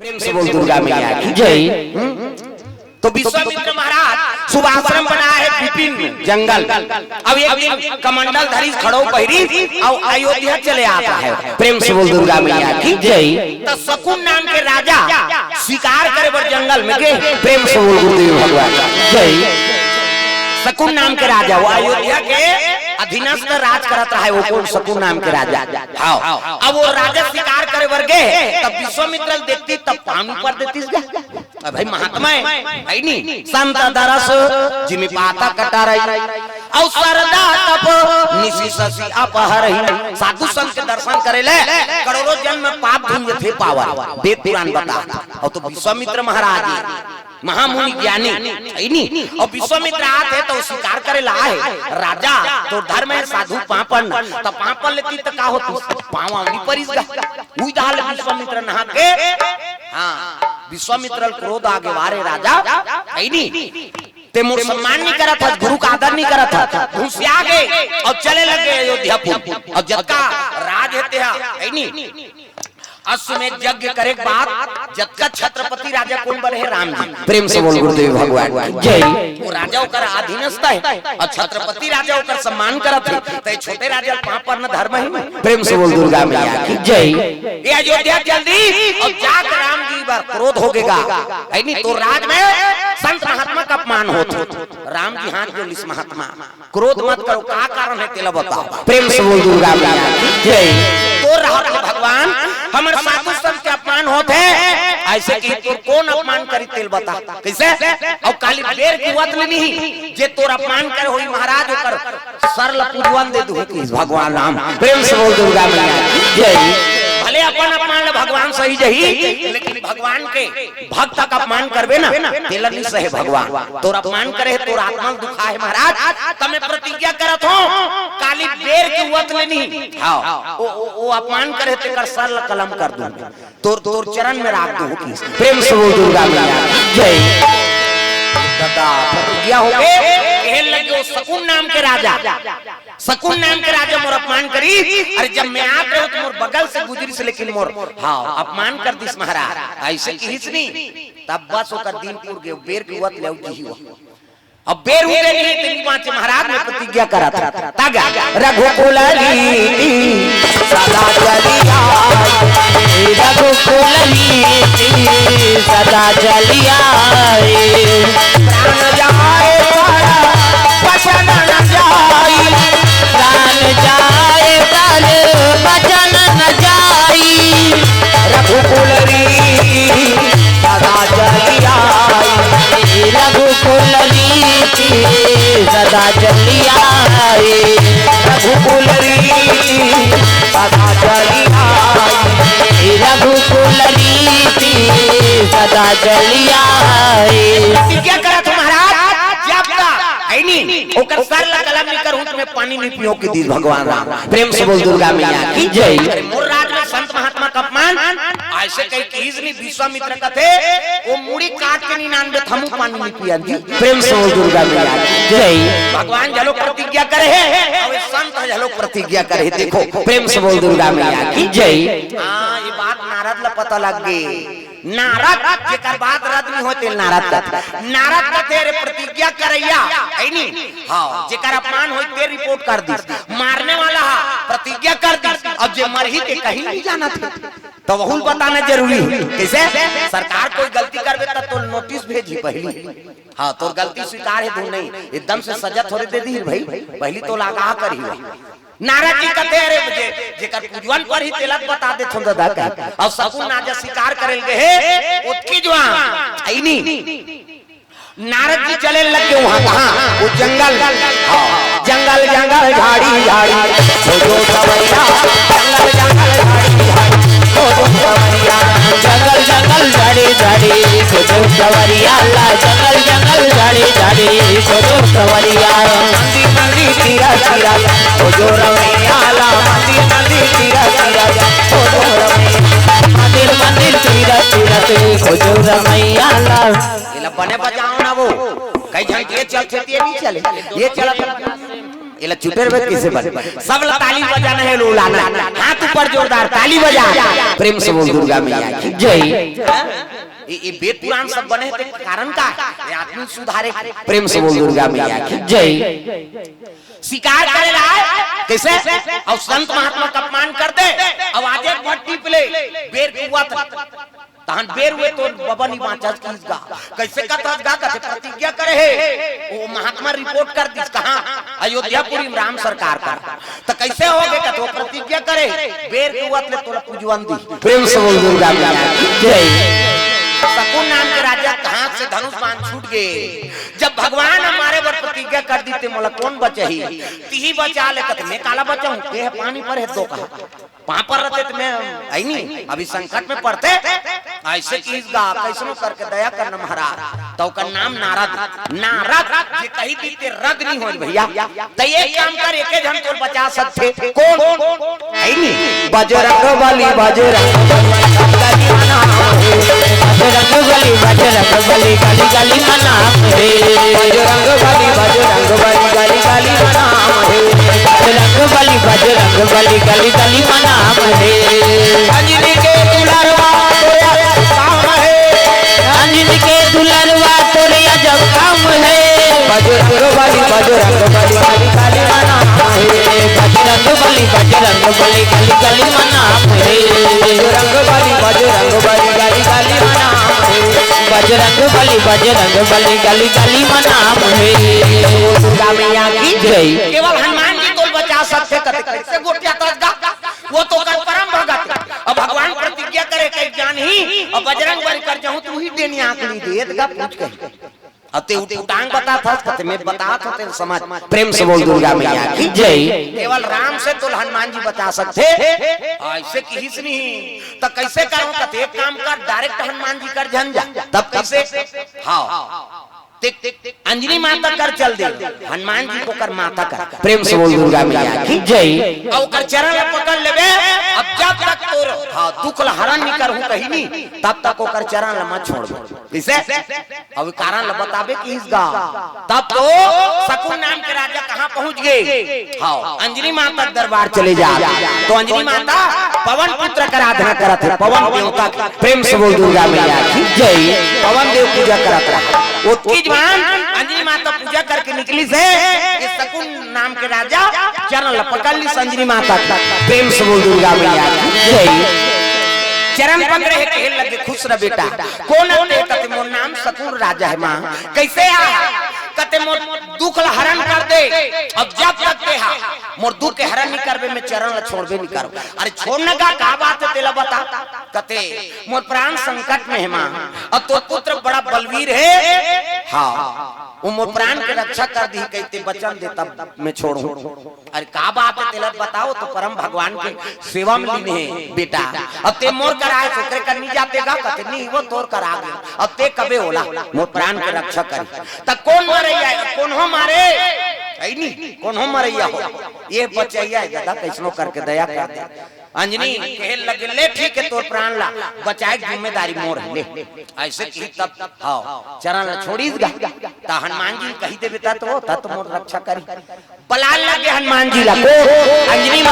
प्रेम से बोल दुर्गा मैया की जय। तो विश्वामित्र महाराज शुभाश्रम बना है विपिन जंगल। अब एक दिन कमंडल धरी खड़ो पहरी और अयोध्या चले आता है। प्रेम से बोल दुर्गा मैया की जय। तो शकुन नाम के राजा शिकार करे बर जंगल में गए। प्रेम से बोल गुरुदेव भगवान जय। शकुन नाम के राजा वो अयोध्या के अधीनस्थ राज करता है। वो कौन शकुन नाम के राजा। हाँ अब वो राजा शिकार करे बर गए। तब विश्वामित्र देखती तब पानी पर देती भाई महात्मा है नहीं संत दरस जिमी पाता कटा रही और सरदा तप निसी ससी अपहरही। साधु संत के दर्शन करे ले करोड़ों जन्म पाप धुंज थे पावर वेद पुराण बता। और तो विश्वामित्र महाराज महामुनि ज्ञानी है नहीं और विश्वामित्र आते तो शिकार करे लाए राजा तो धर्म है साधु पापन तो पापन लेती तो का होती पावावनी परिस गा उई दाल विश्वामित्र नहा के। हाँ विश्वामित्र क्रोध आगे वारे राजा है नहीं ते मोर सम्मान नहीं करा था गुरु का आदर नहीं करा था घुस आ गए और चले लगे अयोध्यापुर। और जब का राज है नहीं अश्वमेध यज्ञ करे बात जब का छत्रपति राजा कौन बने है राम जी। प्रेम से बोल गुरुदेव भगवान जय। वो राजा ओकर अधीनस्थ है और छत्रपति राजा ओकर सम्मान करत है। ते छोटे राजा पाप पर न धर्म है। प्रेम से बोल दुर्गा मैया की जय। ये अयोध्या जल्दी और जाग राम जी पर क्रोध हो गएगा है नहीं तो राज में संत महात्मा का अपमान होता। राम जी हाथ जोड़ इस महात्मा क्रोध मत करो का कारण है तेला बताओ। प्रेम से बोल दुर्गा मैया की जय। तो राम भगवान हमारे साधु संत के अपमान होते ऐसे कि तोर कौन अपमान करी तेल बता कैसे। और काली बेर की वत नहीं जे तोर अपमान कर होई महाराज ओकर सरल पूजवन दे दू भगवान राम। प्रेम से बोल दुर्गा मैया जय। भले अपन अपमान भगवान सही जही लेकिन भगवान के भक्त का अपमान करबे ना तेल नहीं सहे भगवान। तोर अपमान करे तोर आत्मा दुखा है महाराज। तमे प्रतिज्ञा करत हो काली बेर की वत नहीं हां वो अपमान करे ते कर सरल कलम कर दूं तोर चरण में राख दूं। प्रेम से बोल दुर्गा मैया जय। दादा प्रतिज्ञा हो गए कहन लगे शकुन नाम के राजा शकुन नाम के राजा मोर अपमान करी। अरे जब मैं आ रहे हो तो मोर बगल से गुजरी से लेकिन मोर हाँ अपमान कर दिस महाराज ऐसे किस नहीं। तब बस ओकर दीनपुर के बेर की वत लेउ जी हुआ। अब बेर हुए नहीं तेरी पांच महाराज ने प्रतिज्ञा करा था तागा रघुकुल सदा चलिया रघुकुल सदा चलिया प्राण जाए वचन न जाई प्राण जाए वचन न जाई रघुकुल सदा चलिया रघुकुल सदा चलिया रघुकुल सदा चलिया रघुकुल सदा चलिया। क्या करा तुम्हारा जब है नहीं ओकर सरल कलम निकर हूं तुम्हें पानी नहीं पियो के दी भगवान राम। प्रेम से बोल दुर्गा मैया की जय। मोर राज में संत महात्मा का अपमान ऐसे कई चीज नहीं विश्वामित्र का थे वो मुड़ी काट के 99 थमू पानी नहीं पिया दी। प्रेम से बोल दुर्गा मैया की जय। भगवान जलो प्रतिज्ञा करे है और संत जलो प्रतिज्ञा करे देखो। प्रेम से बोल दुर्गा मैया की जय। हां ये बात नारद ला पता लग गई। नारद जेकर बात रद नहीं होते नारद का तेरे प्रतिज्ञा करैया है नहीं हां जेकर अपमान होई ते रिपोर्ट कर दी मारने वाला प्रतिज्ञा कर दी अब जे मरही के कहीं नहीं जाना था तो वहुल बताना जरूरी है। कैसे सरकार कोई गलती करबे त तो नोटिस भेजी पहली। हां तो गलती स्वीकार है तू नहीं एकदम से सजा थोड़े दे दी भाई पहली तो लगा कर ही नारद जी कहते अरे जेकर पूजवन पर ही तिलक बता दे थोड़ा दादा का और शकुन राजा शिकार करल गए उसकी जवान आईनी नारद जी चले लगे वहां कहां वो जंगल जंगल जंगल झाड़ी झाड़ी जो सवैया जंगल जंगल झाड़ी झाड़ी जो सवैया जंगल जंगल झाड़ी झाड़ी जो सवैया ला जंगल जंगल झाड़ी झाड़ी जो सवैया मंदी मंदी तीरा तीरा जो रमैया ला मंदी मंदी तीरा तीरा जो रमैया मंदिर मंदिर तीरा तीरा जो रमैया ला ये बने बजाओ ना वो कई जन ये चलते ये भी चले ये चला ये चुटेर में किसे बन सब ताली बजाना है लोलाना हाथ ऊपर जोरदार ताली बजा प्रेम से बोल दुर्गा मैया की जय। ये वेद पुराण सब बने थे कारण का ये आदमी सुधारे प्रेम से बोल दुर्गा मैया की जय। शिकार करे रहा है कैसे और संत महात्मा का अपमान कर दे अब आजे भट्टी पे बेर हुआ तहन बेर हुए तो बबनी बांचस कीसगा कैसे का तसगा कथे प्रतिज्ञा करे है वो महात्मा रिपोर्ट कर दिस कहां अयोध्यापुरी में राम सरकार का तो कैसे होगे का तो प्रतिज्ञा करे बेर हुआ ले तोला पूजवन दी प्रेम से बोल दुर्गा मैया जय। शकुन नाम के राजा कहां से धनुष बाण छूट गए जब भगवान हमारे पर प्रतिज्ञा कर दी थे मोला कौन बचही तीही बचा ले कत मैं काला बचाऊं के पानी पर है तो कहा वहां पर रहते तो मैं आई नहीं अभी संकट में पड़ते ऐसे कीसगा कैसनो करके दया करना महाराज तो का नाम नारद नारद ये कही दी ते रद नहीं हो भैया तो एक काम कर एक जन तो बचा सकते कौन आई नहीं बजरंग बली बजरंग बली गाली गाली मना रे बजरंग बली गाली गाली मना रे बजरंग बली गाली गाली मना रे अंजनी के दुलारवा तोरा काम है अंजनी के दुलारवा तोरा जब काम है बजरंग बली गाली गाली मना रे बजरंग बली गाली गाली मना रे बजरंग बली गाली गाली मना बजरंग बली गाली गाली मना दुर्गा मैया की जय। केवल हनुमान जी को बचा सकते कैसे गोटिया तसगा वो तो कर परम भगत अब भगवान प्रतिज्ञा करे कई जान ही और बजरंग बली कर जाऊं तू ही देनी आंकड़ी देगा पूछ के अते उटांग बता था कते मैं बता था तेरे समाज प्रेम से बोल दुर्गा मैया की जय। केवल राम से तो हनुमान जी बचा सकते ऐसे किसी से नहीं तो कैसे करूं कते एक काम कर डायरेक्ट हनुमान जी कर झंझा तब कैसे हाँ अंजनी माता कर चल दे हनुमान जी को कर माता कर प्रेम से बोल दुर्गा मैया की जय। और कर चरण पकड़ लेबे अब जब तक तोर हां दुख ला हरण नहीं करहूं कहीं नहीं तब तक ओकर चरण ला मत छोड़ कैसे अब कारण ला बताबे कि इसगा तब तो शकुन नाम के राजा कहां पहुंच गए हां अंजनी माता दरबार चले जा तो अंजनी माता पवन पुत्र का आराधना करत है पवन देवता की प्रेम से बोल दुर्गा मैया की जय। पवन देव पूजा करत रहा उसकी जवान अंजनी माता पूजा करके निकली से ये शकुन नाम के राजा चरण पकड़ ली अंजनी माता प्रेम से बोल दुर्गा मैया की जय। चरण पकड़े है कहने लगे खुश रह बेटा कौन है कते मोर नाम शकुन राजा है मां कैसे आया कते मोर दुख ला हरण कर दे अब जब तक के हा मोर दुख के हरण नहीं करबे मैं चरण ला छोड़बे नहीं करो अरे छोड़ने का बात है तेला बता कते मोर प्राण संकट में है मां अब तो पुत्र बड़ा बलवीर है हां वो मोर प्राण के रक्षा कर दी कहते वचन दे तब मैं छोड़ूं अरे का बात है तेला बताओ तो परम भगवान के सेवा में लीन है बेटा अब ते मोर कराए तो करनी जातेगा कते नहीं वो तोर करा गया अब ते कबे होला मोर प्राण के रक्षा कर त कौन मारैया कौन हो मारे ऐ नहीं कौन हो मारैया हो ये बचैया दादा कैसनो करके दया कर दे अंजनी कहे लगे ले ठीक है तोर प्राण ला बचाए जिम्मेदारी मोर ले ऐसे की तब हां चरण ला छोड़ीगा ता हनुमान जी कही दे बेटा तो मोर रक्षा करी बलाल लगे हनुमान जी ला को अंजनी